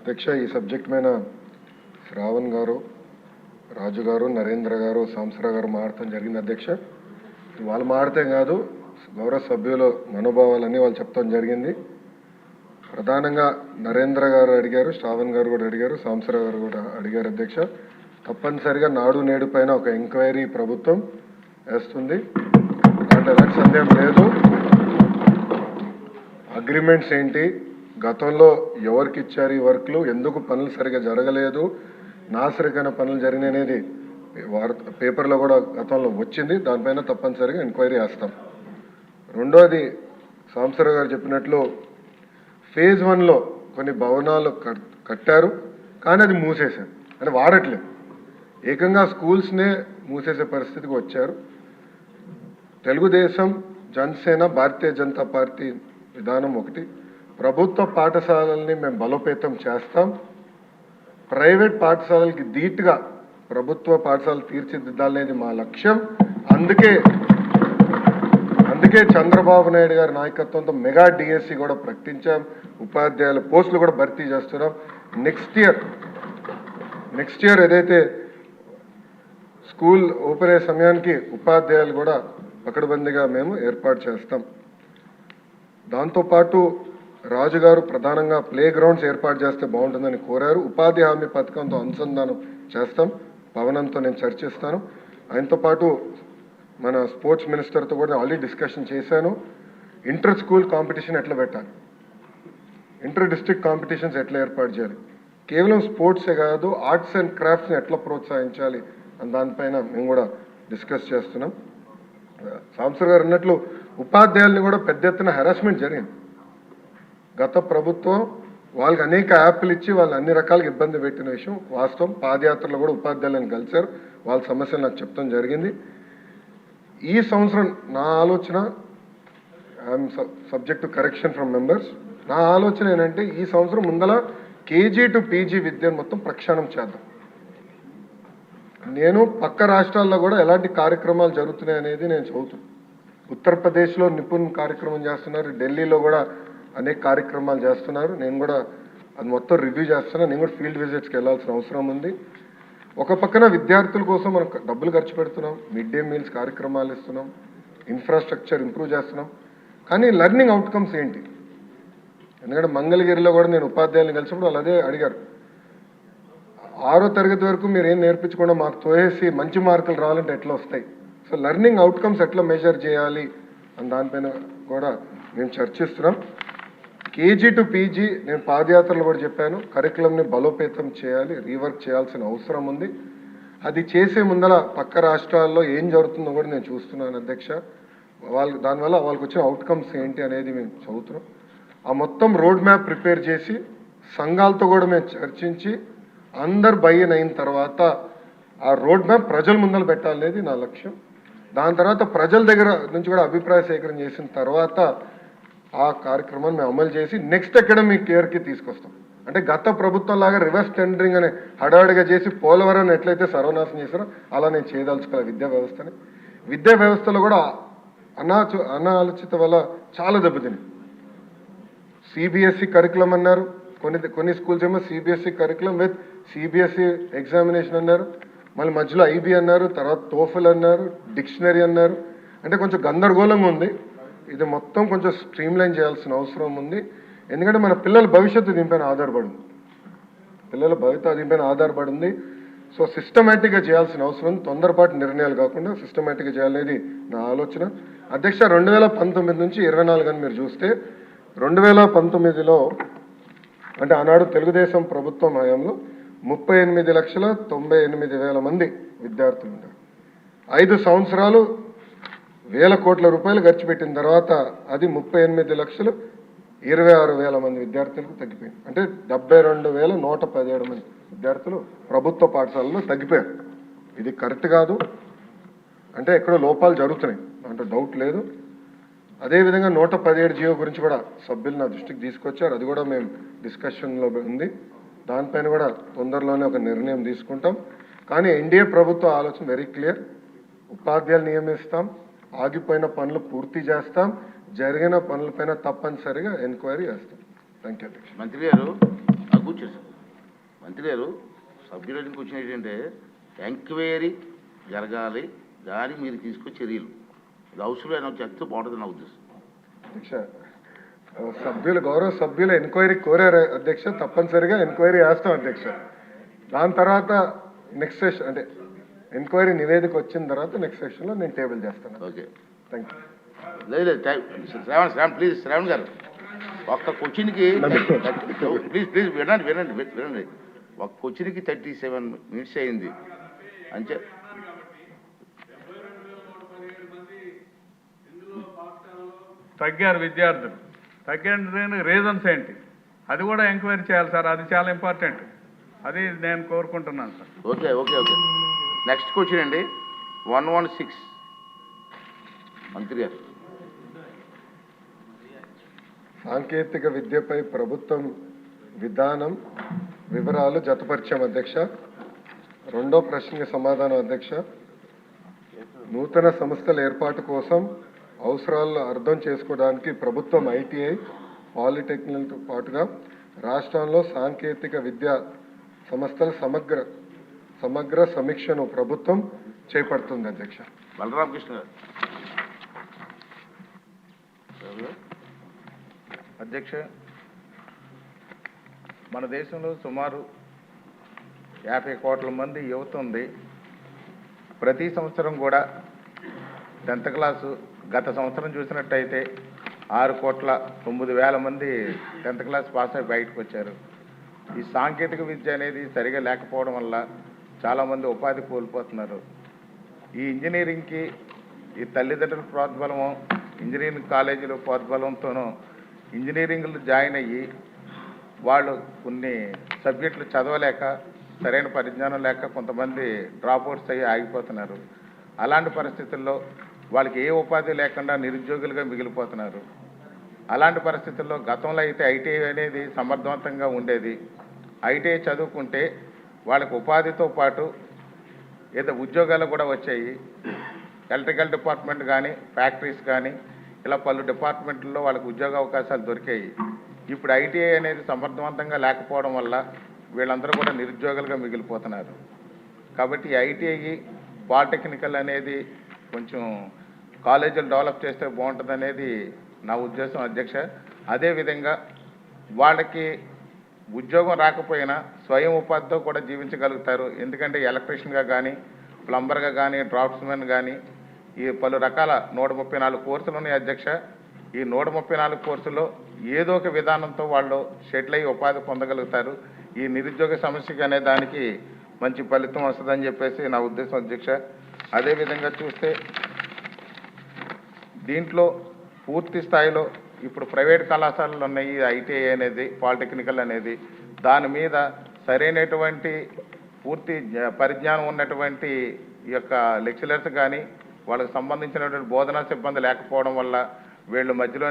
అధ్యక్ష ఈ సబ్జెక్ట్ మీద శ్రావణ్ గారు, రాజు గారు, నరేంద్ర గారు, సాంసరా గారు మాట్లాడటం జరిగింది అధ్యక్ష. వాళ్ళు మాడితే కాదు, గౌరవ సభ్యుల మనోభావాలన్నీ వాళ్ళు చెప్తాం జరిగింది. ప్రధానంగా నరేంద్ర గారు అడిగారు, శ్రావణ్ గారు కూడా అడిగారు, సాంసరా గారు కూడా అడిగారు అధ్యక్ష. తప్పనిసరిగా నాడు నేడు పైన ఒక ఎంక్వైరీ ప్రభుత్వం వేస్తుంది, అంటే ఎలాంటి సందేహం లేదు. అగ్రిమెంట్స్ ఏంటి, గతంలో ఎవరికి ఇచ్చారు ఈ వర్క్లు, ఎందుకు పనులు సరిగా జరగలేదు, నాసరికైన పనులు జరిగిననేది పేపర్లో కూడా గతంలో వచ్చింది. దానిపైన తప్పనిసరిగా ఎంక్వైరీ వేస్తాం. రెండోది సాంసరా గారు చెప్పినట్లు ఫేజ్ 1లో కొన్ని భవనాలు కట్టారు, కానీ అది మూసేశారు, అంటే వాడట్లేదు. ఏకంగా స్కూల్స్నే మూసేసే పరిస్థితికి వచ్చారు. తెలుగుదేశం, జనసేన, భారతీయ జనతా పార్టీ విధానం ఒకటి. ప్రభుత్వ పాఠశాలల్ని మేము బలోపేతం చేస్తాం. ప్రైవేట్ పాఠశాలలకి ధీటుగా ప్రభుత్వ పాఠశాలలు తీర్చిదిద్దాలనేది మా లక్ష్యం. అందుకే చంద్రబాబు నాయుడు గారి నాయకత్వంతో మెగా డిఎస్సి కూడా ప్రకటించాం. ఉపాధ్యాయుల పోస్టులు కూడా భర్తీ చేస్తున్నాం. నెక్స్ట్ ఇయర్ ఏదైతే స్కూల్ ఓపెన్ అయ్యే సమయానికి ఉపాధ్యాయులు కూడా పకడ్బందీగా మేము ఏర్పాటు చేస్తాం. దాంతోపాటు రాజుగారు ప్రధానంగా ప్లే గ్రౌండ్స్ ఏర్పాటు చేస్తే బాగుంటుందని కోరారు. ఉపాధి హామీ పథకంతో అనుసంధానం చేస్తాం. పవనంతో నేను చర్చిస్తాను. ఆయనతో పాటు మన స్పోర్ట్స్ మినిస్టర్తో కూడా ఆల్రెడీ డిస్కషన్ చేశాను. ఇంటర్ స్కూల్ కాంపిటీషన్ ఎట్లా పెట్టాలి, ఇంటర్ డిస్ట్రిక్ట్ కాంపిటీషన్స్ ఎట్లా ఏర్పాటు చేయాలి, కేవలం స్పోర్ట్సే కాదు ఆర్ట్స్ అండ్ క్రాఫ్ట్స్ని ఎట్లా ప్రోత్సహించాలి అని దానిపైన మేము కూడా డిస్కస్ చేస్తున్నాం. సాంసర్ గారు అన్నట్లు ఉపాధ్యాయుల్ని కూడా పెద్ద ఎత్తున హెరాస్మెంట్ జరిగింది. గత ప్రభుత్వం వాళ్ళకి అనేక యాప్లు ఇచ్చి వాళ్ళు అన్ని రకాలుగా ఇబ్బంది పెట్టిన విషయం వాస్తవం. పాదయాత్రలో కూడా ఉపాధ్యాయులను కలిశారు, వాళ్ళ సమస్యలు నాకు చెప్తాం జరిగింది. ఈ సంవత్సరం నా ఆలోచన, I'm subject to correction from members, నా ఆలోచన ఏంటంటే ఈ సంవత్సరం ముందల కేజీ టు పీజీ విద్యను మొత్తం ప్రక్షాళన చేద్దాం. నేను పక్క రాష్ట్రాల్లో కూడా ఎలాంటి కార్యక్రమాలు జరుగుతున్నాయి అనేది నేను చదువుతాను. ఉత్తరప్రదేశ్లో నిపుణ్ కార్యక్రమం చేస్తున్నారు, ఢిల్లీలో కూడా అనేక కార్యక్రమాలు చేస్తున్నారు. నేను కూడా అది మొత్తం రివ్యూ చేస్తున్నాను. నేను కూడా ఫీల్డ్ విజిట్స్కి వెళ్ళాల్సిన అవసరం ఉంది. ఒక పక్కన విద్యార్థుల కోసం మనం డబ్బులు ఖర్చు పెడుతున్నాం, మిడ్ డే మీల్స్ కార్యక్రమాలు ఇస్తున్నాం, ఇన్ఫ్రాస్ట్రక్చర్ ఇంప్రూవ్ చేస్తున్నాం, కానీ లెర్నింగ్ అవుట్కమ్స్ ఏంటి? ఎందుకంటే మంగళగిరిలో కూడా నేను ఉపాధ్యాయులను కలిసినప్పుడు వాళ్ళు అదే అడిగారు, 6వ తరగతి వరకు మీరు ఏం నేర్పించకుండా మాకు తోయేసి మంచి మార్కులు రావాలంటే ఎట్లా వస్తాయి? సో లెర్నింగ్ అవుట్కమ్స్ ఎట్లా మెజర్ చేయాలి అని దానిపైన కూడా మేము చర్చిస్తున్నాం. కేజీ టు పీజీ నేను పాదయాత్రలు కూడా చెప్పాను, కరికులంని బలోపేతం చేయాలి, రీవర్క్ చేయాల్సిన అవసరం ఉంది. అది చేసే ముందర పక్క రాష్ట్రాల్లో ఏం జరుగుతుందో కూడా నేను చూస్తున్నాను అధ్యక్ష. దానివల్ల వాళ్ళకి వచ్చిన అవుట్కమ్స్ ఏంటి అనేది మేము చదువుతున్నాం. ఆ మొత్తం రోడ్ మ్యాప్ ప్రిపేర్ చేసి సంఘాలతో కూడా మేము చర్చించి అందరు బయ్యన్ అయిన తర్వాత ఆ రోడ్ మ్యాప్ ప్రజల ముందర పెట్టాలనేది నా లక్ష్యం. దాని తర్వాత ప్రజల దగ్గర నుంచి కూడా అభిప్రాయ సేకరణ చేసిన తర్వాత ఆ కార్యక్రమాన్ని మేము అమలు చేసి నెక్స్ట్ అకాడమిక్ ఇయర్కి తీసుకొస్తాం. అంటే గత ప్రభుత్వం లాగా రివర్స్ టెండరింగ్ అనే హడావిడిగా చేసి పోలవరం ఎట్లయితే సర్వనాశనం చేశారో అలా నేను చేయదలుచుకోవాలి విద్యా వ్యవస్థని. విద్యా వ్యవస్థలో కూడా అనాలోచిత వల్ల చాలా దెబ్బతిని సిబిఎస్ఈ కరికులం అన్నారు, కొన్ని స్కూల్స్ ఏమో CBSE curriculum with CBSE examination అన్నారు, మళ్ళీ మధ్యలో ఐబీ అన్నారు, తర్వాత టోఫెల్ అన్నారు, డిక్షనరీ అన్నారు. అంటే కొంచెం గందరగోళంగా ఉంది. ఇది మొత్తం కొంచెం స్ట్రీమ్లైన్ చేయాల్సిన అవసరం ఉంది. ఎందుకంటే మన పిల్లల భవిష్యత్తు దీనిపైన ఆధారపడి ఉంది. సో సిస్టమేటిక్గా చేయాల్సిన అవసరం ఉంది. తొందరపాటు నిర్ణయాలు కాకుండా సిస్టమేటిక్గా చేయాలనేది నా ఆలోచన అధ్యక్ష. 2019 నుంచి 24 అని మీరు చూస్తే 2019లో అంటే ఆనాడు తెలుగుదేశం ప్రభుత్వం హయాంలో 38,98,000 మంది విద్యార్థులు ఉన్నారు. 5 సంవత్సరాలు వేల కోట్ల రూపాయలు ఖర్చు పెట్టిన తర్వాత అది 38,26,000 మంది విద్యార్థులకు తగ్గిపోయింది. అంటే 72,117 మంది విద్యార్థులు ప్రభుత్వ పాఠశాలలో తగ్గిపోయారు. ఇది కరెక్ట్ కాదు, అంటే ఎక్కడో లోపాలు జరుగుతున్నాయి, అంటే డౌట్ లేదు. అదేవిధంగా 117 జియో గురించి కూడా సభ్యులు నా దృష్టికి తీసుకొచ్చారు. అది కూడా మేము డిస్కషన్లో ఉంది. దానిపైన కూడా తొందరలోనే ఒక నిర్ణయం తీసుకుంటాం. కానీ ఎన్డీఏ ప్రభుత్వ ఆలోచన వెరీ క్లియర్, ఉపాధ్యాయులు నియమిస్తాం, ఆగిపోయిన పనులు పూర్తి చేస్తాం, జరిగిన పనులపైన తప్పనిసరిగా ఎంక్వైరీ చేస్తాం. థ్యాంక్ యూ అధ్యక్ష. మంత్రి గారు కూర్చోండి. మంత్రి గారు సభ్యులకి వచ్చిన ఏంటంటే ఎంక్వైరీ జరగాలి, దానికి మీరు తీసుకునే చర్యలు ఇది అవసరమైన చెప్తే బాగుంటుంది నా ఉద్దేశం. అధ్యక్ష, గౌరవ సభ్యులు ఎంక్వైరీ కోరారు అధ్యక్ష, తప్పనిసరిగా ఎంక్వైరీ వేస్తాం అధ్యక్ష. దాని తర్వాత నెక్స్ట్ సెషన్ అంటే ఎంక్వైరీ నివేదిక వచ్చిన తర్వాత నెక్స్ట్ సెషన్లో నేను టేబుల్ చేస్తాను. Okay, thank you. లేదు ప్లీజ్ శ్రావణ్ గారు ఒక్క క్వశ్చన్కి ప్లీజ్ వినండి. ఒక క్వశ్చన్కి 37 minutes అయింది అంతే. తగ్గారు విద్యార్థులు. తగ్గిన రీజన్స్ ఏంటి అది కూడా ఎంక్వైరీ చేయాలి సార్, అది చాలా ఇంపార్టెంట్. అది నేను కోరుకుంటున్నాను sir. Okay okay okay next question అండి 116 మంత్రి గారు. సాంకేతిక విద్యపై ప్రభుత్వం విధానం వివరాలు జతపరిచాం అధ్యక్ష. రెండో ప్రశ్నకి సమాధానం అధ్యక్ష. నూతన సంస్థల ఏర్పాటు కోసం అవసరాలను అర్థం చేసుకోవడానికి ప్రభుత్వం ఐటీఐ పాలిటెక్నిక్తో పాటుగా రాష్ట్రంలో సాంకేతిక విద్యా సంస్థల సమగ్ర సమీక్షను ప్రభుత్వం చేపడుతుంది అధ్యక్ష. బలరామకృష్ణ గారు. అధ్యక్ష, మన దేశంలో సుమారు 50 కోట్ల మంది యువత ఉంది. ప్రతి సంవత్సరం కూడా 10th క్లాసు గత సంవత్సరం చూసినట్టయితే 6,09,00,000 మంది 10th క్లాస్ పాస్ అయి బయటకు వచ్చారు. ఈ సాంకేతిక విద్య అనేది సరిగా లేకపోవడం వల్ల చాలామంది ఉపాధి కోల్పోతున్నారు. ఈ ఇంజనీరింగ్కి ఈ తల్లిదండ్రుల ప్రోద్బలము, ఇంజనీరింగ్ కాలేజీలో ప్రోద్బలంతోనూ ఇంజనీరింగ్లు జాయిన్ అయ్యి వాళ్ళు కొన్ని సబ్జెక్టులు చదవలేక, సరైన పరిజ్ఞానం లేక కొంతమంది డ్రాప్అవుట్స్ అయ్యి ఆగిపోతున్నారు. అలాంటి పరిస్థితుల్లో వాళ్ళకి ఏ ఉపాధి లేకుండా నిరుద్యోగులుగా మిగిలిపోతున్నారు. అలాంటి పరిస్థితుల్లో గతంలో అయితే ఐటీఐ అనేది సమర్థవంతంగా ఉండేది. ఐటీఐ చదువుకుంటే వాళ్ళకి ఉపాధితో పాటు ఏదో ఉద్యోగాలు కూడా వచ్చాయి. ఎలక్ట్రికల్ డిపార్ట్మెంట్ కానీ, ఫ్యాక్టరీస్ కానీ, ఇలా పలు డిపార్ట్మెంట్లలో వాళ్ళకి ఉద్యోగ అవకాశాలు దొరికాయి. ఇప్పుడు ఐటీఐ అనేది సమర్థవంతంగా లేకపోవడం వల్ల వీళ్ళందరూ కూడా నిరుద్యోగులుగా మిగిలిపోతున్నారు. కాబట్టి ఐటీఐ పాలిటెక్నికల్ అనేది కొంచెం కాలేజీలు డెవలప్ చేస్తే బాగుంటుంది అనేది నా ఉద్దేశం అధ్యక్ష. అదేవిధంగా వాళ్ళకి ఉద్యోగం రాకపోయినా స్వయం ఉపాధితో కూడా జీవించగలుగుతారు. ఎందుకంటే ఎలక్ట్రీషియన్గా కానీ, ప్లంబర్గా కానీ, డ్రాఫ్ట్స్మెన్ కానీ ఈ పలు రకాల 134 కోర్సులు ఉన్నాయి అధ్యక్ష. ఈ 134 కోర్సులో ఏదో ఒక విధానంతో వాళ్ళు షెటిల్ అయ్యి ఉపాధి పొందగలుగుతారు. ఈ నిరుద్యోగ సమస్యకి అనే దానికి మంచి ఫలితం వస్తుందని చెప్పేసి నా ఉద్దేశం అధ్యక్ష. అదేవిధంగా చూస్తే దీంట్లో పూర్తి స్థాయిలో ఇప్పుడు ప్రైవేట్ కళాశాలలు ఉన్నాయి ఐటీఐ అనేది, పాలిటెక్నికల్ అనేది. దాని మీద సరైనటువంటి పూర్తి పరిజ్ఞానం ఉన్నటువంటి ఈ యొక్క లెక్చరర్స్ కానీ వాళ్ళకి సంబంధించినటువంటి బోధనా సిబ్బంది లేకపోవడం వల్ల వీళ్ళు మధ్యలో